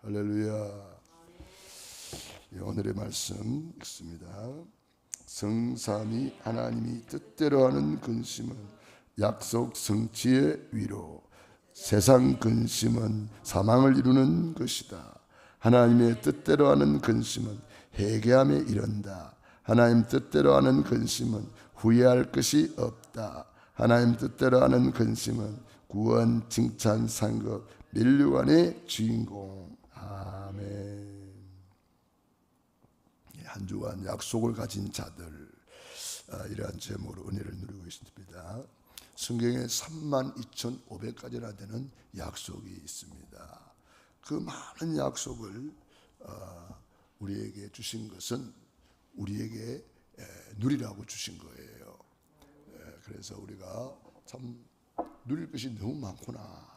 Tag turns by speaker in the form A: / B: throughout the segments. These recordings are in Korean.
A: 할렐루야. 오늘의 말씀 읽습니다. 성삼위 하나님이 뜻대로 하는 근심은 약속 성취의 위로, 세상 근심은 사망을 이루는 것이다. 하나님의 뜻대로 하는 근심은 회개함에 이른다. 하나님 뜻대로 하는 근심은 후회할 것이 없다. 하나님 뜻대로 하는 근심은 구원, 칭찬, 상급, 면류관의 주인공. 아멘. 한 주간 약속을 가진 자들, 이러한 제목으로 은혜를 누리고 있습니다. 성경에 32,500가지나 되는 약속이 있습니다. 그 많은 약속을 우리에게 주신 것은 우리에게 누리라고 주신 거예요. 그래서 우리가 참 누릴 것이 너무 많구나.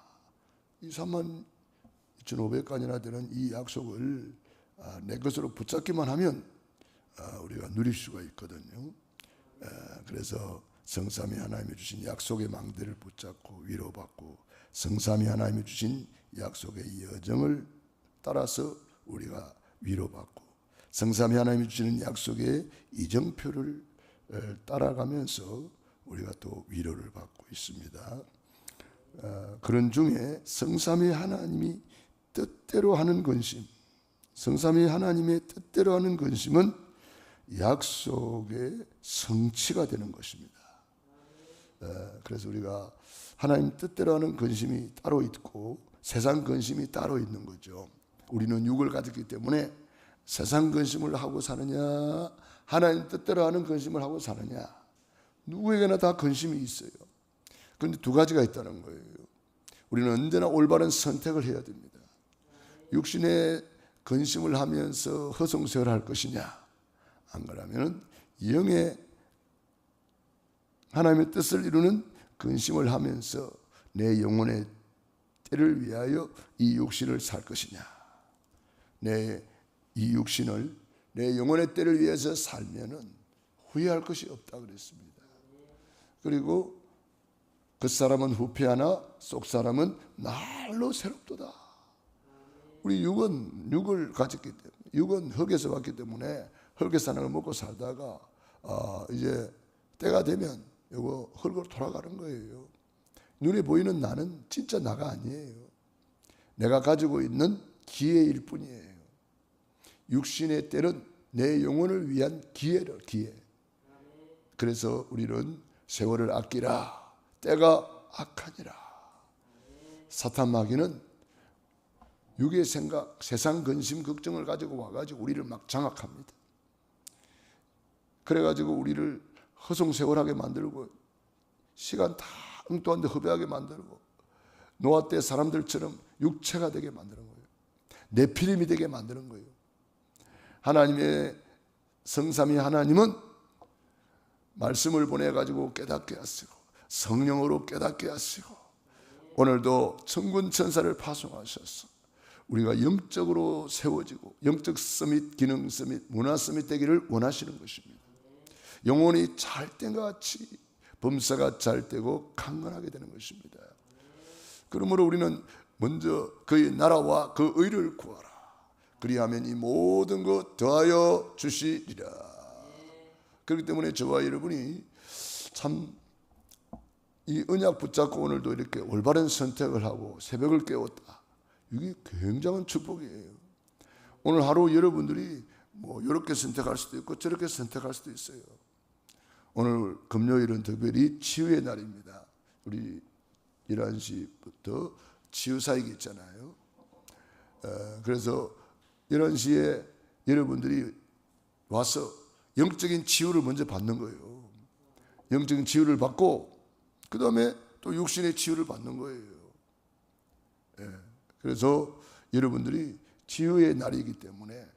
A: 이 32,500가지나 되는 이 약속을 내 것으로 붙잡기만 하면 우리가 누릴 수가 있거든요. 그래서 성삼위 하나님이 주신 약속의 망대를 붙잡고 위로받고, 성삼위 하나님이 주신 약속의 여정을 따라서 우리가 위로받고, 성삼위 하나님이 주시는 약속의 이정표를 따라가면서 우리가 또 위로를 받고 있습니다. 그런 중에 성삼위 하나님이 뜻대로 하는 근심, 성삼위 하나님의 뜻대로 하는 근심은 약속의 성취가 되는 것입니다. 그래서 우리가 하나님 뜻대로 하는 근심이 따로 있고 세상 근심이 따로 있는 거죠. 우리는 육을 가졌기 때문에 세상 근심을 하고 사느냐, 하나님 뜻대로 하는 근심을 하고 사느냐, 누구에게나 다 근심이 있어요. 그런데 두 가지가 있다는 거예요. 우리는 언제나 올바른 선택을 해야 됩니다. 육신의 근심을 하면서 허송세월할 것이냐, 안 그러면 영의 하나님의 뜻을 이루는 근심을 하면서 내 영혼의 때를 위하여 이 육신을 살 것이냐, 이 육신을 내 영혼의 때를 위해서 살면은 후회할 것이 없다 그랬습니다. 그리고 그 사람은 후패하나 속 사람은 날로 새롭도다. 우리 육을 가졌기 때문에, 육은 흙에서 왔기 때문에 흙에서 하는 걸 먹고 살다가 이제 때가 되면 이거 흙으로 돌아가는 거예요. 눈에 보이는 나는 진짜 나가 아니에요. 내가 가지고 있는 기회일 뿐이에요. 육신의 때는 내 영혼을 위한 기회. 그래서 우리는 세월을 아끼라. 때가 악하니라. 사탄 마귀는 육의 생각, 세상 근심, 걱정을 가지고 와가지고 우리를 막 장악합니다. 그래가지고 우리를 허송세월하게 만들고, 시간 다 엉뚱한 데 허비하게 만들고, 노아 때 사람들처럼 육체가 되게 만드는 거예요. 네피림이 되게 만드는 거예요. 하나님의 성삼위 하나님은 말씀을 보내가지고 깨닫게 하시고, 성령으로 깨닫게 하시고, 오늘도 천군 천사를 파송하셔서 우리가 영적으로 세워지고 영적 서밋, 기능 서밋, 문화 서밋 되기를 원하시는 것입니다. 영혼이 잘 때과 같이 범사가 잘 되고 강건하게 되는 것입니다. 그러므로 우리는 먼저 그의 나라와 그 의를 구하라. 그리하면 이 모든 것 더하여 주시리라. 그렇기 때문에 저와 여러분이 참 이 언약 붙잡고 오늘도 이렇게 올바른 선택을 하고 새벽을 깨웠다. 이게 굉장한 축복이에요. 오늘 하루 여러분들이 뭐 이렇게 선택할 수도 있고 저렇게 선택할 수도 있어요. 오늘 금요일은 특별히 치유의 날입니다. 우리 11시부터 치유사역이 있잖아요. 그래서 11시에 여러분들이 와서 영적인 치유를 먼저 받는 거예요. 영적인 치유를 받고 그 다음에 또 육신의 치유를 받는 거예요. 그래서 여러분들이 치유의 날이기 때문에,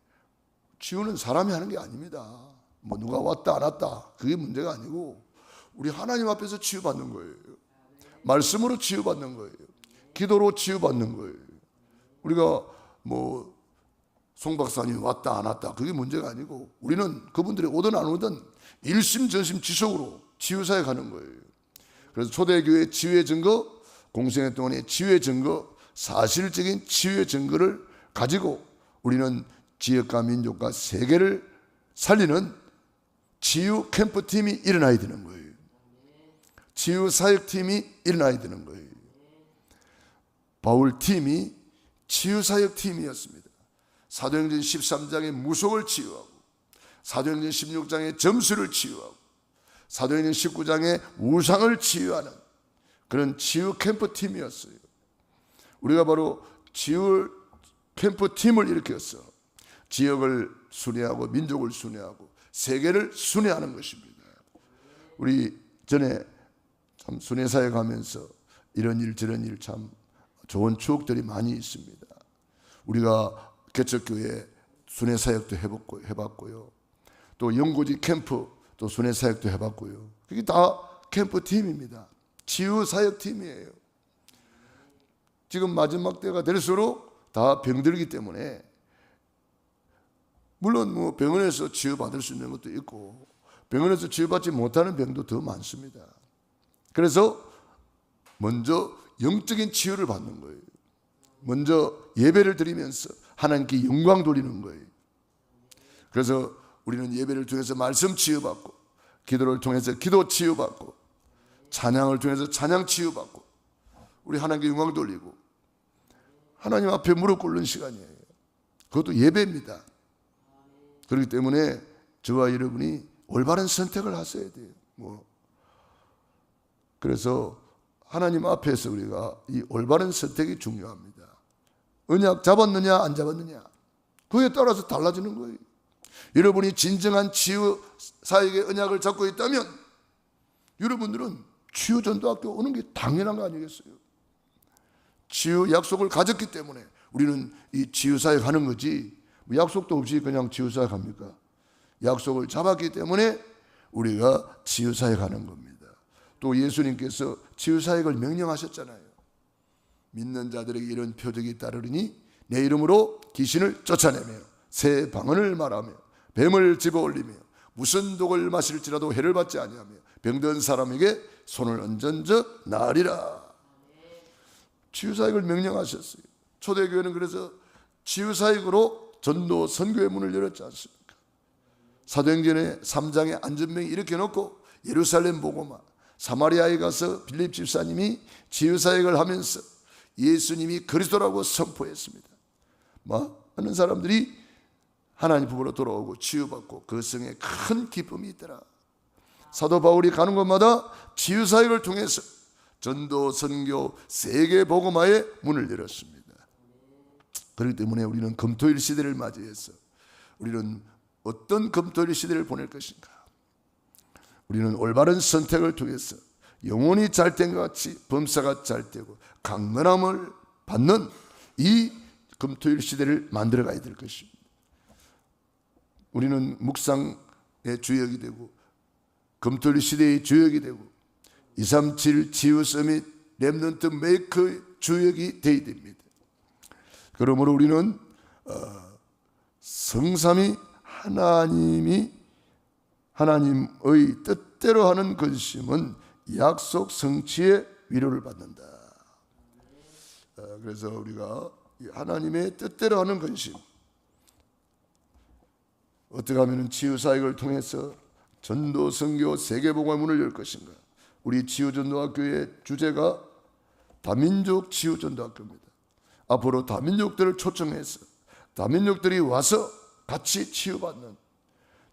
A: 치유는 사람이 하는 게 아닙니다. 뭐 누가 왔다 안 왔다 그게 문제가 아니고 우리 하나님 앞에서 치유받는 거예요. 말씀으로 치유받는 거예요. 기도로 치유받는 거예요. 우리가 뭐 송 박사님 왔다 안 왔다 그게 문제가 아니고, 우리는 그분들이 오든 안 오든 일심전심지속으로 치유사에 가는 거예요. 그래서 초대교회 치유의 증거, 공생애 동안의 치유의 증거, 사실적인 치유의 증거를 가지고 우리는 지역과 민족과 세계를 살리는 치유 캠프팀이 일어나야 되는 거예요. 치유 사역팀이 일어나야 되는 거예요. 바울팀이 치유 사역팀이었습니다. 사도행전 13장의 무속을 치유하고, 사도행전 16장의 점수를 치유하고, 사도행전 19장의 우상을 치유하는 그런 치유 캠프팀이었어요. 우리가 바로 치유 캠프팀을 일으켰어. 지역을 순회하고 민족을 순회하고 세계를 순회하는 것입니다. 우리 전에 참 순회사에 가면서 이런 일 저런 일 참 좋은 추억들이 많이 있습니다. 우리가 개척교회 순회사역도 해봤고요. 또 영고지 캠프 또 순회사역도 해봤고요. 그게 다 캠프팀입니다. 치유사역팀이에요. 지금 마지막 때가 될수록 다 병들기 때문에, 물론 뭐 병원에서 치유받을 수 있는 것도 있고 병원에서 치유받지 못하는 병도 더 많습니다. 그래서 먼저 영적인 치유를 받는 거예요. 먼저 예배를 드리면서 하나님께 영광 돌리는 거예요. 그래서 우리는 예배를 통해서 말씀 치유받고, 기도를 통해서 기도 치유받고, 찬양을 통해서 찬양 치유받고, 우리 하나님께 영광 돌리고 하나님 앞에 무릎 꿇는 시간이에요. 그것도 예배입니다. 그렇기 때문에 저와 여러분이 올바른 선택을 하셔야 돼요. 그래서 하나님 앞에서 우리가 이 올바른 선택이 중요합니다. 언약 잡았느냐 안 잡았느냐, 그에 따라서 달라지는 거예요. 여러분이 진정한 치유 사역의 언약을 잡고 있다면 여러분들은 치유전도학교 오는 게 당연한 거 아니겠어요? 치유 약속을 가졌기 때문에 우리는 이 치유 사역 하는 거지, 약속도 없이 그냥 치유 사역 합니까? 약속을 잡았기 때문에 우리가 치유 사역 하는 겁니다. 또 예수님께서 치유 사역을 명령하셨잖아요. 믿는 자들에게 이런 표적이 따르리니 내 이름으로 귀신을 쫓아내며 새 방언을 말하며 뱀을 집어올리며 무슨 독을 마실지라도 해를 받지 아니하며 병든 사람에게 손을 얹은 적 나으리라. 치유사역을 명령하셨어요. 초대교회는 그래서 치유사역으로 전도 선교의 문을 열었지 않습니까? 사도행전의 3장에 안전병이 이렇게 놓고 예루살렘 복음화, 사마리아에 가서 빌립 집사님이 치유사역을 하면서 예수님이 그리스도라고 선포했습니다. 많은 사람들이 하나님 품으로 돌아오고 치유받고 그 성에 큰 기쁨이 있더라. 사도 바울이 가는 곳마다 치유사역을 통해서 전도, 선교, 세계 복음화의 문을 열었습니다. 그렇기 때문에 우리는 금토일 시대를 맞이해서 우리는 어떤 금토일 시대를 보낼 것인가? 우리는 올바른 선택을 통해서 영혼이 잘된 것 같이 범사가 잘되고 강건함을 받는 이 금토일 시대를 만들어가야 될 것입니다. 우리는 묵상의 주역이 되고 금토일 시대의 주역이 되고 237 치유 서밋 렘넌트 메이커의 주역이 되어야 됩니다. 그러므로 우리는 성삼위 하나님의 뜻대로 하는 근심은 약속 성취의 위로를 받는다. 그래서 우리가 하나님의 뜻대로 하는 근심, 어떻게 하면 치유사역을 통해서 전도, 선교, 세계복음의 문을 열 것인가? 우리 치유전도학교의 주제가 다민족 치유전도학교입니다. 앞으로 다민족들을 초청해서 다민족들이 와서 같이 치유받는,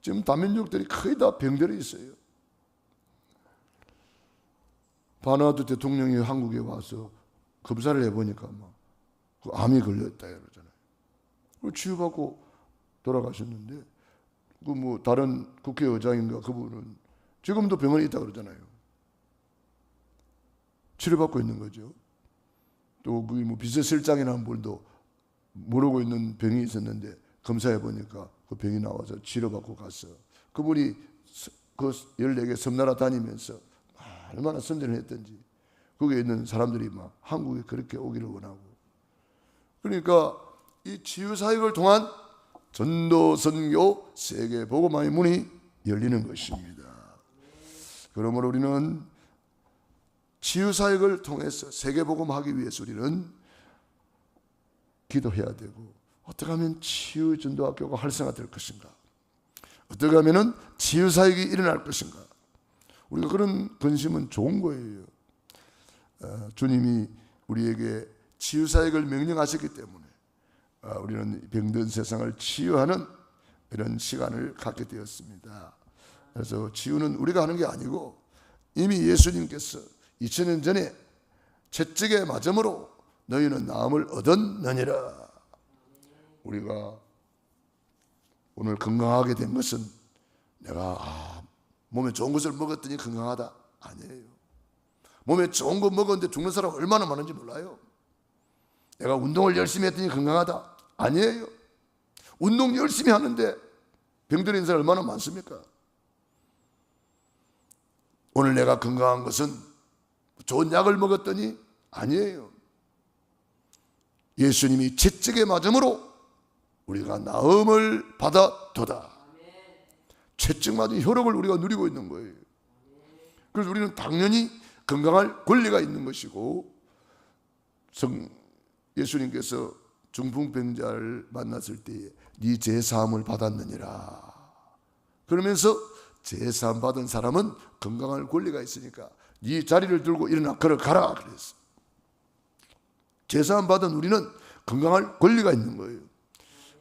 A: 지금 다민족들이 거의 다 병들어 있어요. 바누아투 대통령이 한국에 와서 검사를 해보니까 암이 걸렸다 그러잖아요. 치유받고 돌아가셨는데, 다른 국회의장인가 그분은 지금도 병원에 있다 그러잖아요. 치료받고 있는 거죠. 또 비서실장이나 한 분도 모르고 있는 병이 있었는데 검사해 보니까 그 병이 나와서 치료받고 갔어. 그분이 그 14개 섬나라 다니면서 얼마나 선전을 했던지, 거기에 있는 사람들이 한국에 그렇게 오기를 원하고, 그러니까 이 치유사역을 통한 전도, 선교, 세계 복음화의 문이 열리는 것입니다. 그러므로 우리는 치유사역을 통해서 세계 복음하기 위해서 우리는 기도해야 되고 어떻게 하면 치유전도학교가 활성화될 것인가? 어떻게 하면 치유사역이 일어날 것인가? 우리가 그런 근심은 좋은 거예요. 주님이 우리에게 치유사역을 명령하셨기 때문에 우리는 병든 세상을 치유하는 이런 시간을 갖게 되었습니다. 그래서 치유는 우리가 하는 게 아니고 이미 예수님께서 2000년 전에 채찍의 맞음으로 너희는 나음을 얻었느니라. 우리가 오늘 건강하게 된 것은 내가 몸에 좋은 것을 먹었더니 건강하다 아니에요. 몸에 좋은 거 먹었는데 죽는 사람 얼마나 많은지 몰라요. 내가 운동을 열심히 했더니 건강하다 아니에요. 운동 열심히 하는데 병들은 사람 얼마나 많습니까? 오늘 내가 건강한 것은 좋은 약을 먹었더니 아니에요. 예수님이 채찍에 맞음으로 우리가 나음을 받아도다. 채찍 맞은 효력을 우리가 누리고 있는 거예요. 그래서 우리는 당연히 건강할 권리가 있는 것이고, 예수님께서 중풍병자를 만났을 때에 네 죄사함을 받았느니라 그러면서 죄사함 받은 사람은 건강할 권리가 있으니까 네 자리를 들고 일어나 걸어가라 그랬어. 죄사함 받은 우리는 건강할 권리가 있는 거예요.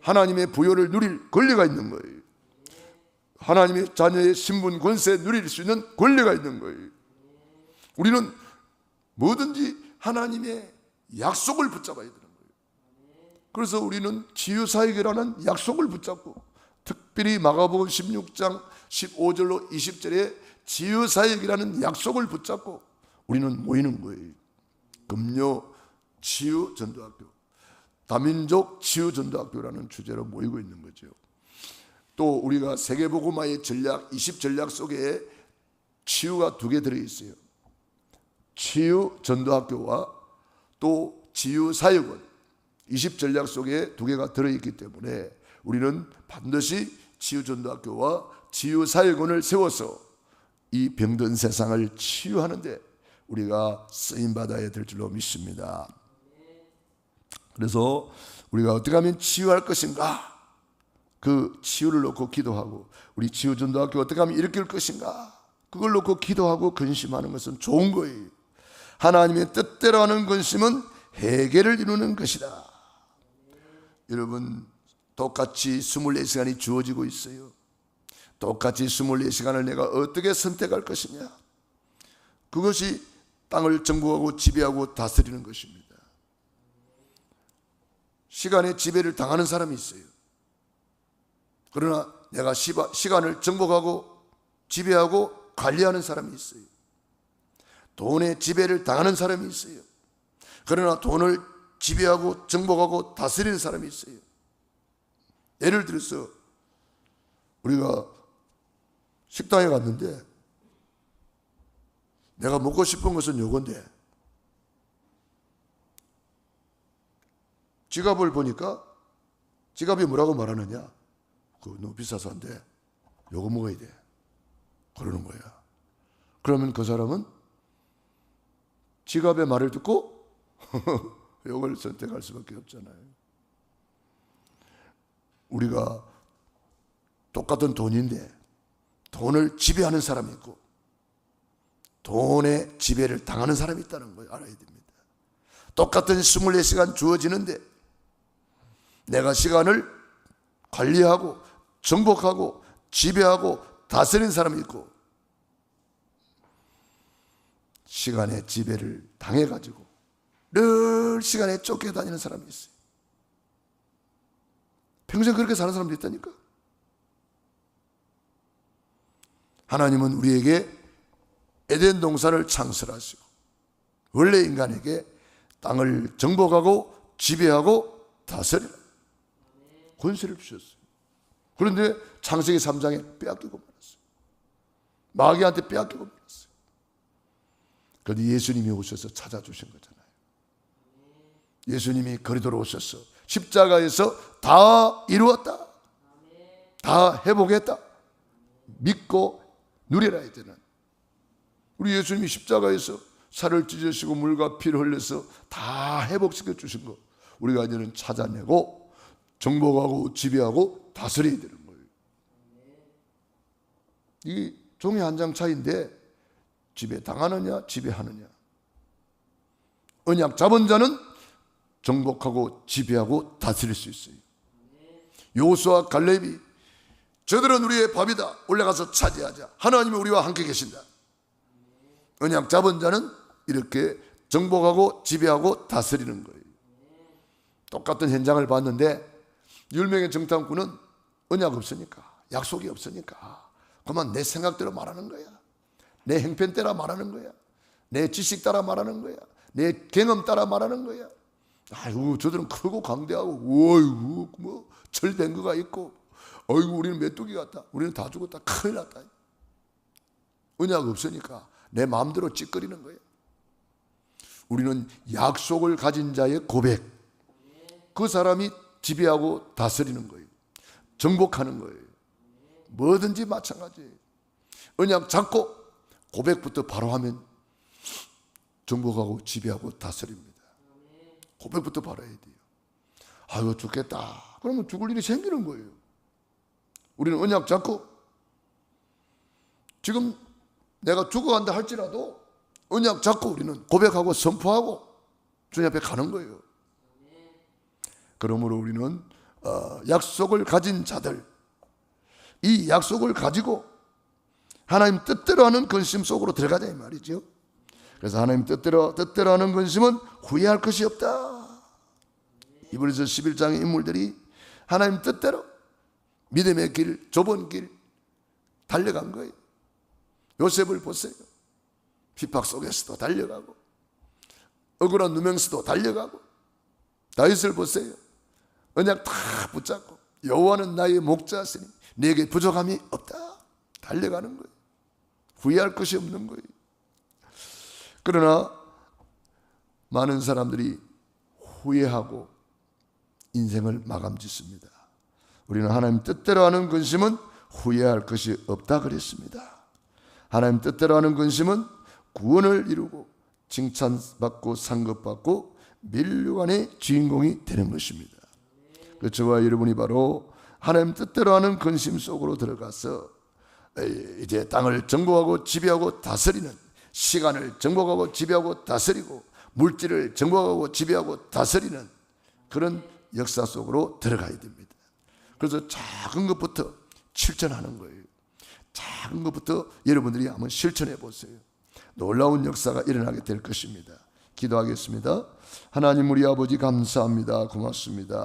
A: 하나님의 부여를 누릴 권리가 있는 거예요. 하나님의 자녀의 신분 권세 누릴 수 있는 권리가 있는 거예요. 우리는 뭐든지 하나님의 약속을 붙잡아야 되는 거예요. 그래서 우리는 치유사역이라는 약속을 붙잡고, 특별히 마가복음 16장 15절로 20절에 치유사역이라는 약속을 붙잡고 우리는 모이는 거예요. 금요 치유전도학교, 다민족 치유전도학교라는 주제로 모이고 있는 거죠. 또 우리가 세계복음화의 전략 20전략 속에 치유가 2개 들어있어요. 치유전도학교와 또 치유사역원 20전략 속에 2개가 들어있기 때문에 우리는 반드시 치유전도학교와 치유사역원을 세워서 이 병든 세상을 치유하는데 우리가 쓰임받아야 될 줄로 믿습니다. 그래서 우리가 어떻게 하면 치유할 것인가? 그 치유를 놓고 기도하고, 우리 치유전도학교 어떻게 하면 일으킬 것인가? 그걸 놓고 기도하고 근심하는 것은 좋은 거예요. 하나님의 뜻대로 하는 근심은 해결을 이루는 것이다. 여러분, 똑같이 24시간이 주어지고 있어요. 똑같이 24시간을 내가 어떻게 선택할 것이냐? 그것이 땅을 정복하고 지배하고 다스리는 것입니다. 시간의 지배를 당하는 사람이 있어요. 그러나 내가 시간을 정복하고 지배하고 관리하는 사람이 있어요. 돈의 지배를 당하는 사람이 있어요. 그러나 돈을 지배하고 정복하고 다스리는 사람이 있어요. 예를 들어서 우리가 식당에 갔는데 내가 먹고 싶은 것은 요건데 지갑을 보니까 지갑이 뭐라고 말하느냐? 그거 너무 비싸서 안 돼. 요거 먹어야 돼. 그러는 거야. 그러면 그 사람은 지갑의 말을 듣고 요걸 선택할 수밖에 없잖아요. 우리가 똑같은 돈인데 돈을 지배하는 사람이 있고 돈의 지배를 당하는 사람이 있다는 걸 알아야 됩니다. 똑같은 24시간 주어지는데 내가 시간을 관리하고 정복하고 지배하고 다스리는 사람이 있고 시간의 지배를 당해가지고 늘 시간에 쫓겨다니는 사람이 있어요. 평생 그렇게 사는 사람도 있다니까. 하나님은 우리에게 에덴 동산을 창설하시고 원래 인간에게 땅을 정복하고 지배하고 다스리라 권세를 주셨어요. 그런데 창세기 3장에 빼앗기고 말았어요. 마귀한테 빼앗기고 말았어요. 그런데 예수님이 오셔서 찾아주신 거잖아요. 예수님이 거리도로 오셔서 십자가에서 다 이루었다, 다 회복했다 믿고 누리라 했잖아요. 우리 예수님이 십자가에서 살을 찢으시고 물과 피를 흘려서 다 회복시켜 주신 거 우리가 이제는 찾아내고 정복하고 지배하고 다스려야 되는 거예요. 이 종이 한 장 차이인데 지배당하느냐 지배하느냐. 언약 잡은 자는 정복하고 지배하고 다스릴 수 있어요. 여호수아 갈렙이 저들은 우리의 밥이다. 올라가서 차지하자. 하나님이 우리와 함께 계신다. 언약 잡은 자는 이렇게 정복하고 지배하고 다스리는 거예요. 똑같은 현장을 봤는데 10명의 정탐꾼은 언약 없으니까, 약속이 없으니까 그만 내 생각대로 말하는 거야. 내 행편 따라 말하는 거야. 내 지식 따라 말하는 거야. 내 경험 따라 말하는 거야. 아이고 저들은 크고 강대하고 어이구 뭐 철된 거가 있고 어이구 우리는 메뚜기 같다. 우리는 다 죽었다. 큰일 났다. 언약 없으니까 내 마음대로 찌꺼리는 거야. 우리는 약속을 가진 자의 고백, 그 사람이 지배하고 다스리는 거예요. 정복하는 거예요. 뭐든지 마찬가지예요. 언약 잡고 고백부터 바로 하면 정복하고 지배하고 다스립니다. 고백부터 바로 해야 돼요. 아유 죽겠다. 그러면 죽을 일이 생기는 거예요. 우리는 언약 잡고 지금 내가 죽어간다 할지라도 언약 잡고 우리는 고백하고 선포하고 주님 앞에 가는 거예요. 그러므로 우리는 약속을 가진 자들, 이 약속을 가지고 하나님 뜻대로 하는 근심 속으로 들어가자 이 말이죠. 그래서 하나님 뜻대로 하는 근심은 후회할 것이 없다. 이브리서 11장의 인물들이 하나님 뜻대로 믿음의 길, 좁은 길 달려간 거예요. 요셉을 보세요. 핍박 속에서도 달려가고 억울한 누명서도 달려가고, 다윗을 보세요. 언약 다 붙잡고 여호와는 나의 목자시니 내게 부족함이 없다. 달려가는 거예요. 후회할 것이 없는 거예요. 그러나 많은 사람들이 후회하고 인생을 마감짓습니다. 우리는 하나님 뜻대로 하는 근심은 후회할 것이 없다 그랬습니다. 하나님 뜻대로 하는 근심은 구원을 이루고 칭찬받고 상급받고 면류관의 주인공이 되는 것입니다. 그 저와 여러분이 바로 하나님 뜻대로 하는 근심 속으로 들어가서 이제 땅을 정복하고 지배하고 다스리는, 시간을 정복하고 지배하고 다스리고 물질을 정복하고 지배하고 다스리는 그런 역사 속으로 들어가야 됩니다. 그래서 작은 것부터 실천하는 거예요. 작은 것부터 여러분들이 한번 실천해 보세요. 놀라운 역사가 일어나게 될 것입니다. 기도하겠습니다. 하나님 우리 아버지 감사합니다. 고맙습니다.